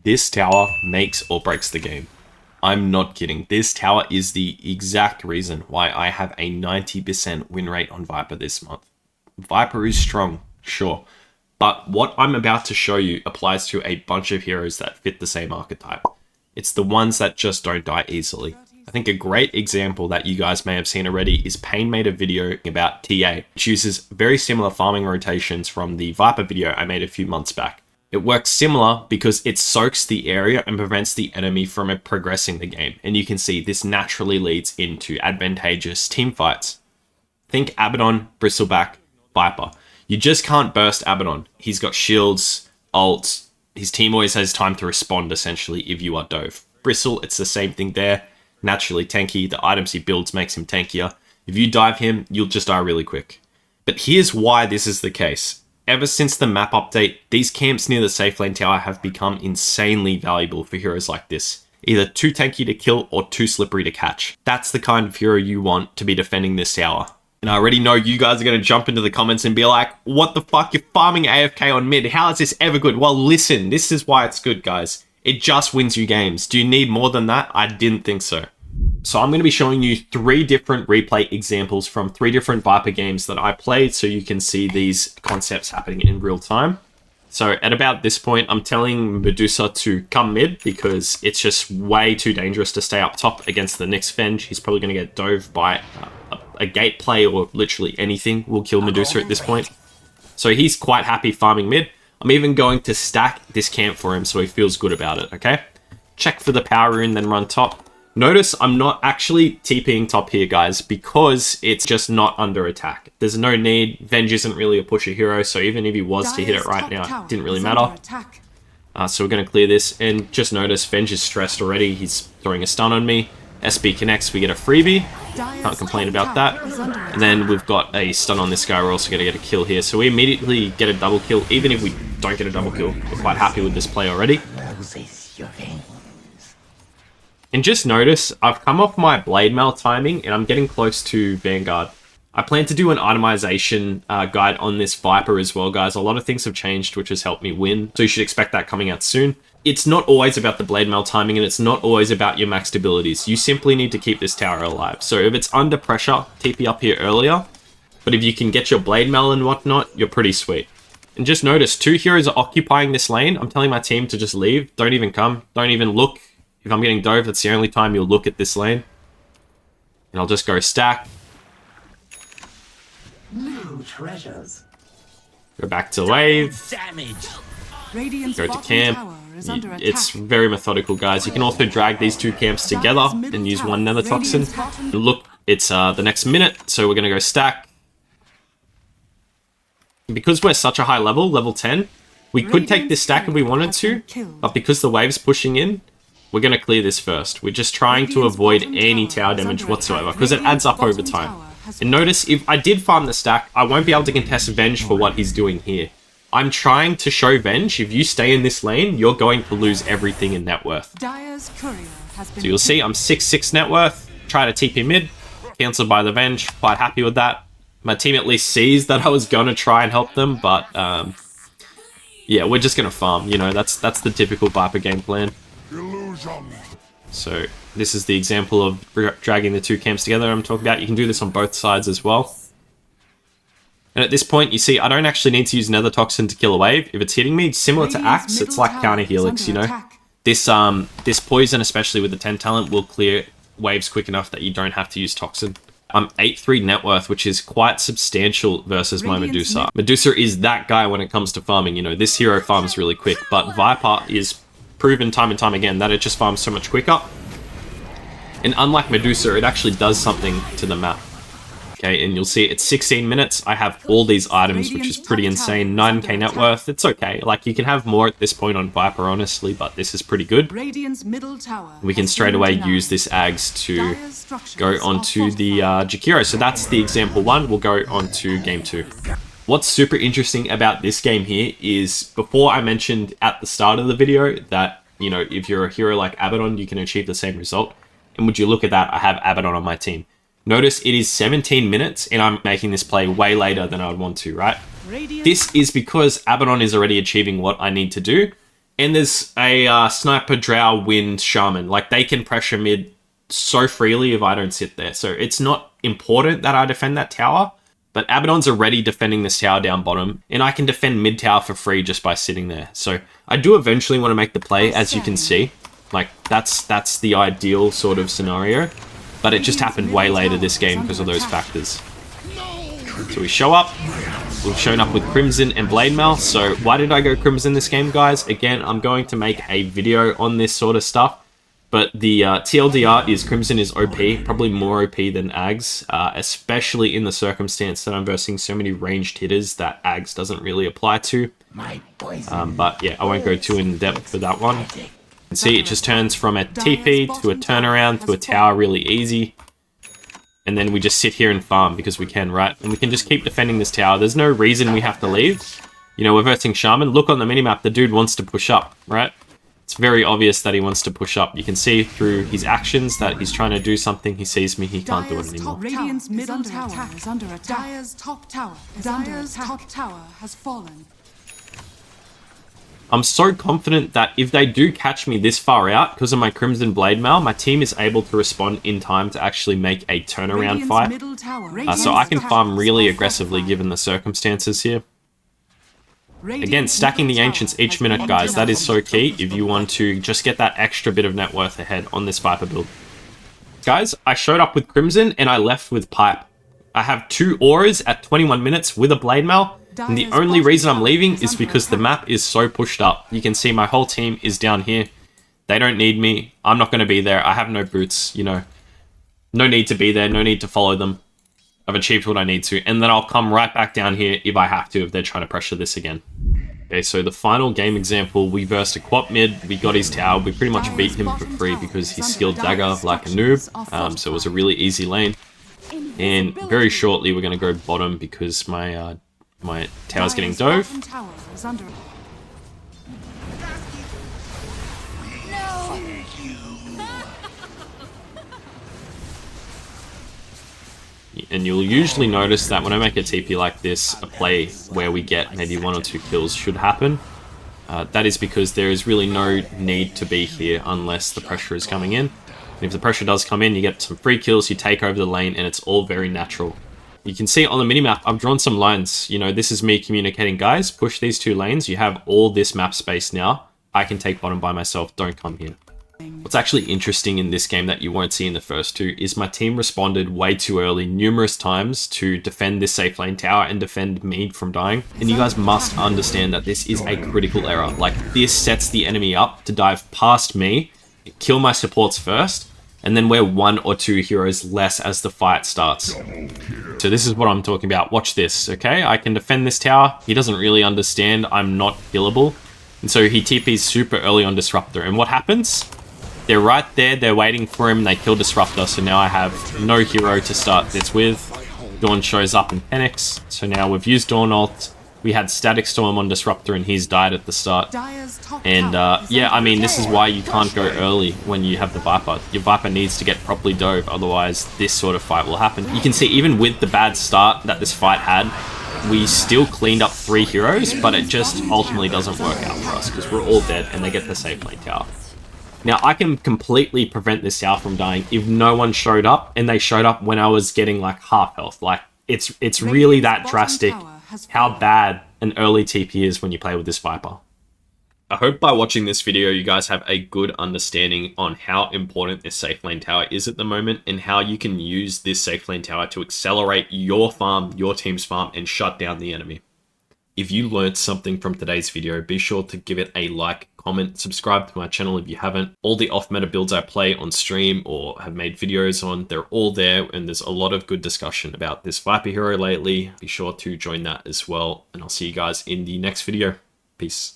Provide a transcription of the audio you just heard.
this tower makes or breaks the game. I'm not kidding. This tower is the exact reason why I have a 90% win rate on Viper this month. Viper is strong, sure. But what I'm about to show you applies to a bunch of heroes that fit the same archetype. It's the ones that just don't die easily. I think a great example that you guys may have seen already is Pain made a video about TA, which uses very similar farming rotations from the Viper video I made a few months back. It works similar because it soaks the area and prevents the enemy from progressing the game. And you can see this naturally leads into advantageous team fights. Think Abaddon, Bristleback, Viper. You just can't burst Abaddon. He's got shields, ults. His team always has time to respond, essentially, if you are Dove. Bristle, it's the same thing there. Naturally tanky. The items he builds makes him tankier. If you dive him, you'll just die really quick. But here's why this is the case. Ever since the map update, these camps near the safe lane tower have become insanely valuable for heroes like this. Either too tanky to kill or too slippery to catch. That's the kind of hero you want to be defending this tower. And I already know you guys are going to jump into the comments and be like, what the fuck, you're farming AFK on mid. How is this ever good? Well, listen, this is why it's good, guys. It just wins you games. Do you need more than that? I didn't think so. So I'm going to be showing you 3 different replay examples from 3 different Viper games that I played so you can see these concepts happening in real time. So at about this point, I'm telling Medusa to come mid because it's just way too dangerous to stay up top against the next Venge. He's probably going to get dove by a gate play or literally anything will kill Medusa at this point. So he's quite happy farming mid. I'm even going to stack this camp for him so he feels good about it, okay? Check for the power rune, then run top. Notice I'm not actually TPing top here, guys, because it's just not under attack. There's no need. Venge isn't really a pusher hero, so even if he was to hit it right now, it didn't really matter. So we're going to clear this, and just notice Venge is stressed already. He's throwing a stun on me. SB connects, we get a freebie. Can't complain about that. And then we've got a stun on this guy. We're also going to get a kill here. So we immediately get a double kill. Even if we don't get a double kill, we're quite happy with this play already. And just notice, I've come off my blade mail timing and I'm getting close to Vanguard. I plan to do an itemization guide on this Viper as well, guys. A lot of things have changed, which has helped me win. So you should expect that coming out soon. It's not always about the blade mail timing and it's not always about your maxed abilities. You simply need to keep this tower alive. So if it's under pressure, TP up here earlier. But if you can get your blade mail and whatnot, you're pretty sweet. And just notice, 2 heroes are occupying this lane. I'm telling my team to just leave. Don't even come. Don't even look. If I'm getting dove, that's the only time you'll look at this lane. And I'll just go stack. New treasures. Go back to wave. Damage. Go to camp. It's very methodical, guys. You can also drag these 2 camps together and use 1 nether toxin. Look, it's the next minute, so we're going to go stack. Because we're such a high level, level 10, we could take this stack if we wanted to, but because the wave's pushing in, we're going to clear this first. We're just trying to avoid any tower damage whatsoever, because it adds up over time. And notice, if I did farm the stack, I won't be able to contest Venge for what he's doing here. I'm trying to show Venge, if you stay in this lane, you're going to lose everything in net worth. So you'll see, I'm 6-6 net worth. Try to TP mid. Cancelled by the Venge. Quite happy with that. My team at least sees that I was going to try and help them, but yeah, we're just going to farm. You know, that's the typical Viper game plan. So this is the example of dragging the 2 camps together I'm talking about. You can do this on both sides as well. And at this point, you see, I don't actually need to use Nether Toxin to kill a wave. If it's hitting me, similar to Axe, it's like counter Helix, you know? This poison, especially with the 10 talent, will clear waves quick enough that you don't have to use Toxin. I'm 8-3 net worth, which is quite substantial versus my Medusa. Medusa is that guy when it comes to farming, you know? This hero farms really quick, but Viper is proven time and time again that it just farms so much quicker. And unlike Medusa, it actually does something to the map. Okay, and you'll see it's 16 minutes. I have all these items, which is pretty insane. 9k net worth. It's okay. Like, you can have more at this point on Viper, honestly, but this is pretty good. We can straight away use this Ags to go onto the Jakiro. So that's the example 1. We'll go on to game 2. What's super interesting about this game here is, before I mentioned at the start of the video that, you know, if you're a hero like Abaddon, you can achieve the same result. And would you look at that, I have Abaddon on my team. Notice it is 17 minutes and I'm making this play way later than I would want to, right? This is because Abaddon is already achieving what I need to do. And there's a sniper, drow, wind, shaman. Like, they can pressure mid so freely if I don't sit there. So it's not important that I defend that tower. But Abaddon's already defending this tower down bottom, and I can defend mid tower for free just by sitting there. So I do eventually want to make the play, as you can see. Like, that's the ideal sort of scenario. But it just happened way later this game because of those factors. So we show up. We've shown up with Crimson and Blade Mail. So why did I go Crimson this game, guys? Again, I'm going to make a video on this sort of stuff. But the TLDR is Crimson is OP, probably more OP than Ags, especially in the circumstance that I'm versing so many ranged hitters that Ags doesn't really apply to. But yeah, I won't go too in depth with that one. You can see it just turns from a TP to a turnaround to a tower really easy. And then we just sit here and farm because we can, right? And we can just keep defending this tower. There's no reason we have to leave. You know, we're versing Shaman. Look on the minimap, the dude wants to push up, right? It's very obvious that he wants to push up. You can see through his actions that he's trying to do something. He sees me, he can't do it anymore. Radiant's middle tower is under attack. Dire's top tower has fallen. I'm so confident that if they do catch me this far out, because of my Crimson Blade Mail, my team is able to respond in time to actually make a turnaround fight. So I can farm really aggressively given the circumstances here. Again, stacking the Ancients each minute, guys, that is so key if you want to just get that extra bit of net worth ahead on this Viper build. Guys, I showed up with Crimson and I left with Pipe. I have 2 auras at 21 minutes with a Blade Mail, and the only reason I'm leaving is because the map is so pushed up. You can see my whole team is down here. They don't need me. I'm not going to be there. I have no boots, you know. No need to be there. No need to follow them. I've achieved what I need to, and then I'll come right back down here if I have to, if they're trying to pressure this again. Okay, so the final game example, we versed a Quap mid, we got his tower, we pretty much beat him for free because he skilled dagger like a noob, so it was a really easy lane. And very shortly we're going to go bottom because my my tower's getting dove. And you'll usually notice that when I make a TP like this, a play where we get maybe 1 or 2 kills should happen. That is because there is really no need to be here unless the pressure is coming in. And if the pressure does come in, you get some free kills, you take over the lane, and it's all very natural. You can see on the minimap, I've drawn some lines. You know, this is me communicating, guys, push these 2 lanes. You have all this map space now. I can take bottom by myself, don't come here. What's actually interesting in this game that you won't see in the first 2 is my team responded way too early numerous times to defend this safe lane tower and defend me from dying. And you guys must understand that this is a critical error. Like, this sets the enemy up to dive past me, kill my supports first, and then we're 1 or 2 heroes less as the fight starts. So this is what I'm talking about. Watch this, okay? I can defend this tower. He doesn't really understand I'm not killable. And so he TPs super early on Disruptor. And what happens? They're right there, they're waiting for him, they kill Disruptor, so now I have no hero to start this with. Dawn shows up and panics, so now we've used Dawn ult. We had Static Storm on Disruptor and he's died at the start. And yeah, I mean, this is why you can't go early when you have the Viper. Your Viper needs to get properly dove, otherwise this sort of fight will happen. You can see even with the bad start that this fight had, we still cleaned up 3 heroes, but it just ultimately doesn't work out for us because we're all dead and they get the safe lane tower. Now, I can completely prevent this tower from dying if no one showed up, and they showed up when I was getting like half health. Like, it's really that drastic how bad an early TP is when you play with this Viper. I hope by watching this video, you guys have a good understanding on how important this safe lane tower is at the moment and how you can use this safe lane tower to accelerate your farm, your team's farm, and shut down the enemy. If you learned something from today's video, be sure to give it a like, comment, subscribe to my channel if you haven't. All the off-meta builds I play on stream or have made videos on, they're all there, and there's a lot of good discussion about this Viper hero lately. Be sure to join that as well, and I'll see you guys in the next video. Peace.